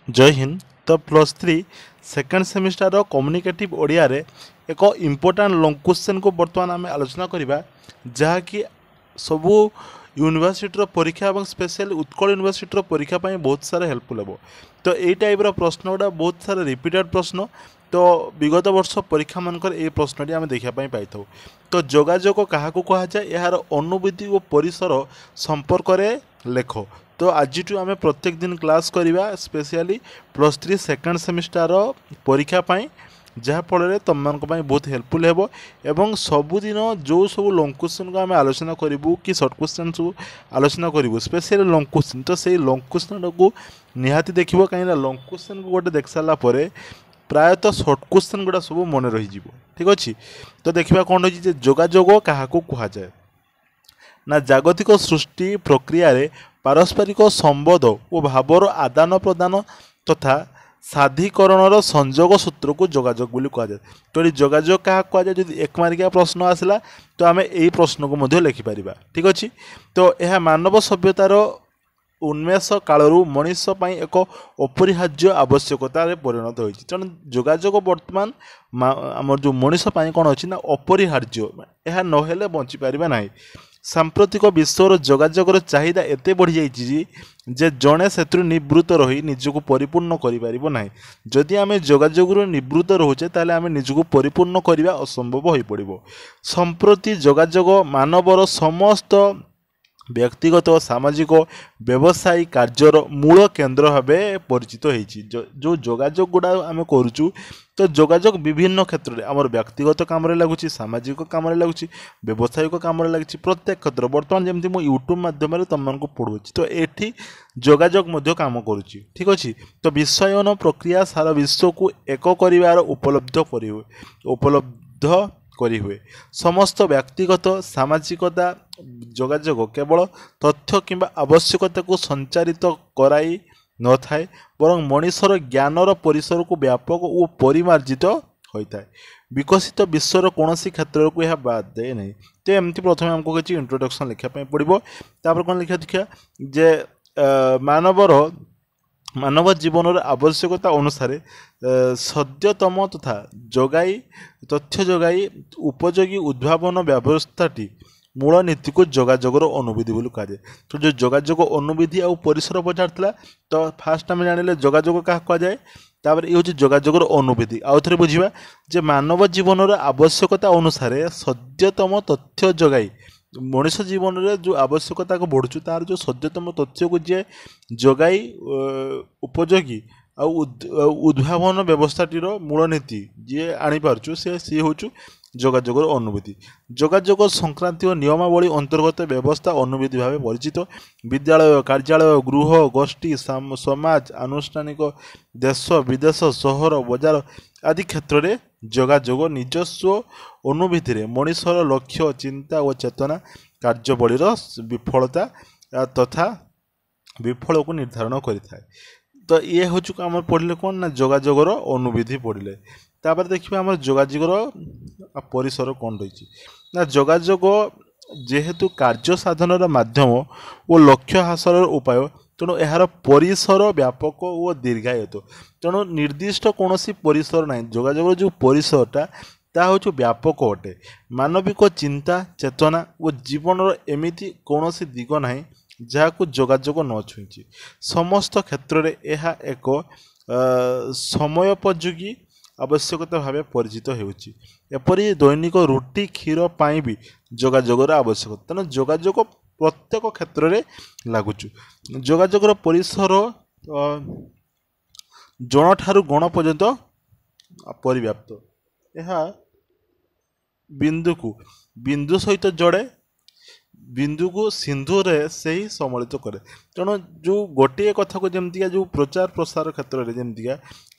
जय हिंद। तो plus three second semester communicative Odia रे एक इम्पोर्टाट लॉन्ग क्वेश्चन को बर्तमान आम आलोचना करवा जहाँकि सबू यूनिवर्सिटी परीक्षा और स्पेशल उत्कल यूनिवर्सिटी परीक्षा बहुत सारा हेल्पफुल हे। तो यही टाइप प्रश्न गुड़ा बहुत सारा रिपीटेड प्रश्न। तो विगत वर्ष परीक्षा मानकर ये प्रश्नटी आम देखापी पाई था। तो जोगाजोग क्या कहुए यार अनुभूति और परिसर संपर्क लेख। तो आज आम प्रत्येक दिन क्लास करवा specially plus three second semester परीक्षापी जहाँफल तुम मान बहुत हेल्पफुल हो। एवं सबुदिन जो सब लॉन्ग क्वेश्चन को आम आलोचना करूँ कि सर्ट क्वेश्चन सब आलोचना करूँ स्पेशली लॉन्ग क्वेश्चन। तो से लॉन्ग क्वेश्चन को निहाती देखो कहीं लॉन्ग क्वेश्चन को गोटे देख सारा प्रायतः सर्ट क्वेश्चन गुड़ा सब मन रही। ठीक अच्छे। तो देखा कौन रही जोगाजोग क्या कहुए ना जागतिक सृष्टि प्रक्रिया रे पारस्परिक संबंध और भावर आदान प्रदान तथा साधीकरण संजोग सूत्र को जोगाजोग बोली कहुए। तो ये जोगाजोग क्या कहुए जब एक मार्किया प्रश्न आसला तो आम यही प्रश्न को लिखिपर। ठीक अच्छे। तो यह मानव सभ्यतार उन्मेष कालू मनीष एक अपरिहार्य आवश्यकता परिणत होती। तेणु जोगाजोग बर्तमान आम जो मनीष कौन अच्छी ना अपरिहार्य यह नहेले बंचीपर ना। सांप्रतिक विश्वर जोगाजोगर चाहिदा एते बढ़ी जाइए जे जड़े से निवृत्त रही निजक परिपूर्ण करना। जदि आम जोगाजोगर निवृत्त रोचे ताले आम निजक परिपूर्ण करने असंभव हो पड़ो। संप्रति जोगाजोग मानवर समस्त व्यक्तिगत सामाजिक व्यवसायिक कार्यर मूल केन्द्र भाव परिचित होती। जो जोगाजोग गुड़ा आम करुचु तो जोगाजोग विभिन्न क्षेत्र में आमर व्यक्तिगत काम लगुच सामाजिक काम लगुच व्यवसायिक काम लगी प्रत्येक क्षेत्र बर्तमान जमी मो यूट्यूब माध्यम तुमको पढ़ू। तो ये जोगाजोग काम करुच्ची। ठीक अच्छे। तो विषयन प्रक्रिया सारा विश्व को एक कर उपलब्ध करी हुए। समस्त व्यक्तिगत सामाजिकता जोगाजोग केवल तथ्य किंबा आवश्यकता को संचारित कराई न थाए बरं मनीषर ज्ञानर परिसर को व्यापक और परिमार्जित होता है। विकसित विश्वर कौन क्षेत्र को यह बाद दे नहीं। तो एमती प्रथम आमको किसी इंट्रोडक्शन लिखापी पड़ो। तापर कौन लिखा देखिए जे मानव जीवन आवश्यकता अनुसार सद्यतम तथा जोगाई तथ्य जोगाई उपयोगी उद्भावन व्यवस्थाटी मूल नीति को जोगाजोगर अनुभूति बोली कहुए। तो जो जोगाजोग अनुभूति आ परिसर पचार तो फास्ट आम जाने जोगाजोग क्या कहुए तापर ये हूँ जोगाजोगर अनुभूति। आउ थे बुझा जे मानव जीवन आवश्यकता अनुसार सद्यतम तथ्य जोगाई मनीष जीवन में जो आवश्यकता को बढ़ुचु तार जो सद्यतम तथ्य को जे जोगाई उपयोगी उद्भावन व्यवस्थाटीर मूल नीति जी आनीपारचु सी हूँ जोगाजोगर अनुभूति। जोगाजोग संक्रांति और नियमावली अंतर्गत व्यवस्था अनुभूति भाव परिचित। विद्यालय कार्यालय गृह गोष्ठी समाज आनुष्ठानिक देश विदेश सहर बजार आदि क्षेत्र में जोगाजोग निजस्व अनुभूति रे मनीषर लक्ष्य चिंता और चेतना कार्यबलीर विफलता तथा विफल को निर्धारण करें। तो ये हूँ आम पढ़ले कौन ना जोगाजोगर अनुभूति पढ़ले। तापर देखिए आम जोगाजोगर परिसर कौन रही ना जोगाजोग जेहेतु कार्य साधन माध्यम और लक्ष्य हासिल उपाय तेणु यार परिसर व्यापक और दीर्घायत। तेणु निर्दिष्ट कौन परिसर ना जोगाजोग जो परिसरटा ता हूँ व्यापक अटे। मानविक चिंता चेतना और जीवन एमती कौन दिग ना जहाँ जोगाजोग न छुई समस्त क्षेत्र में यह एक समयोपयोगी आवश्यकता भाव परिचित होपरी दैनिक रुटी क्षीर पाई भी जोगाजोगर आवश्यकता। तेणु जोगाजोग प्रत्येक क्षेत्र में लगुच। जोगाजोगर परिसर जन ठारू गण पर्यंत परिव्याप्त। यह बिंदु सहित जोड़े बिंदु को सिंधु रे से ही सम्मिलित करे। तेणु जो गोटे कथा को जमती जो प्रचार प्रसार क्षेत्र में जमती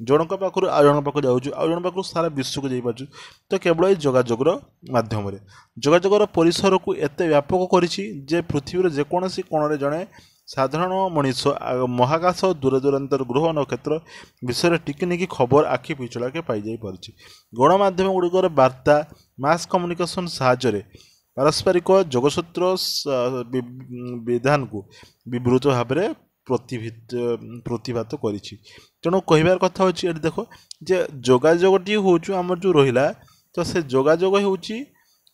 जनक पाखु आउ जन पाक जाऊँ आउ जन पाक सारा विश्व को जापर तो केवल ये जोगाजोगर माध्यम जोगाजोगर परिसर को एत व्यापक कर पृथ्वीर जेकोसी कोण जड़े साधारण मनीष महाकाश दूरदूरांतर ग्रह नक्षत्र विषय टिकिनिकी खबर आखि पिछड़ाके पाई पारे। गणमाध्यम गुड़िकर वार्ता मास कम्युनिकेशन साहाय्य पारस्परिक जोगसूत्र विधान को विवृत भाव ପ୍ରତିଭାତ କରିଛି। ତେଣୁ କହିବାର କଥା ହେଉଛି ଏଠି ଦେଖ ଯେ ଯୋଗାଯୋଗଟି ହେଉଛି ଆମର ଯେଉଁ ରହିଲା, ତ ସେ ଯୋଗାଯୋଗ ହେଉଛି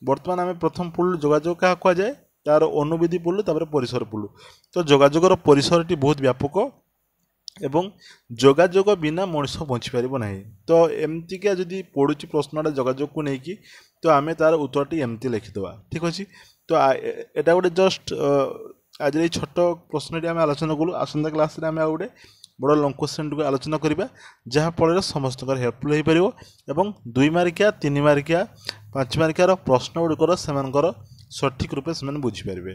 ବର୍ତ୍ତମାନ ଆମେ ପ୍ରଥମ ପଢ଼ିଲୁ ଯୋଗାଯୋଗ କାହା କୁହାଯାଏ, ତାର ଅନୁବିଧି ପଢ଼ିଲୁ, ତାପରେ ପରିସର ପଢ଼ିଲୁ। ତ ଯୋଗାଯୋଗର ପରିସରଟି ବହୁତ ବ୍ୟାପକ ଏବଂ ଯୋଗାଯୋଗ ବିନା ମଣିଷ ବଞ୍ଚିପାରିବ ନାହିଁ। ତ ଏମିତିକା ଯଦି ପଡ଼ୁଛି ପ୍ରଶ୍ନଟା ଯୋଗାଯୋଗକୁ ନେଇକି, ତ ଆମେ ତାର ଉତ୍ତରଟି ଏମିତି ଲେଖିଦେବା, ଠିକ୍ ଅଛି। ତ ଏଇଟା ଗୋଟେ ଜଷ୍ଟ ଆଜିର ଏଇ ଛୋଟ ପ୍ରଶ୍ନଟି ଆମେ ଆଲୋଚନା କଲୁ। ଆସନ୍ତା କ୍ଲାସ୍ରେ ଆମେ ଆଉ ଗୋଟେ ବଡ଼ ଲଙ୍ଗ କ୍ୱେଶ୍ଚନଟିକୁ ଆଲୋଚନା କରିବା, ଯାହାଫଳରେ ସମସ୍ତଙ୍କର ହେଲ୍ପଫୁଲ୍ ହୋଇପାରିବ ଏବଂ 2 ମାର୍କିଆ 3 ମାର୍କିଆ 5 ମାର୍କିଆର ପ୍ରଶ୍ନ ଗୁଡ଼ିକର ସେମାନଙ୍କର ସଠିକ୍ ରୂପେ ସେମାନେ ବୁଝିପାରିବେ।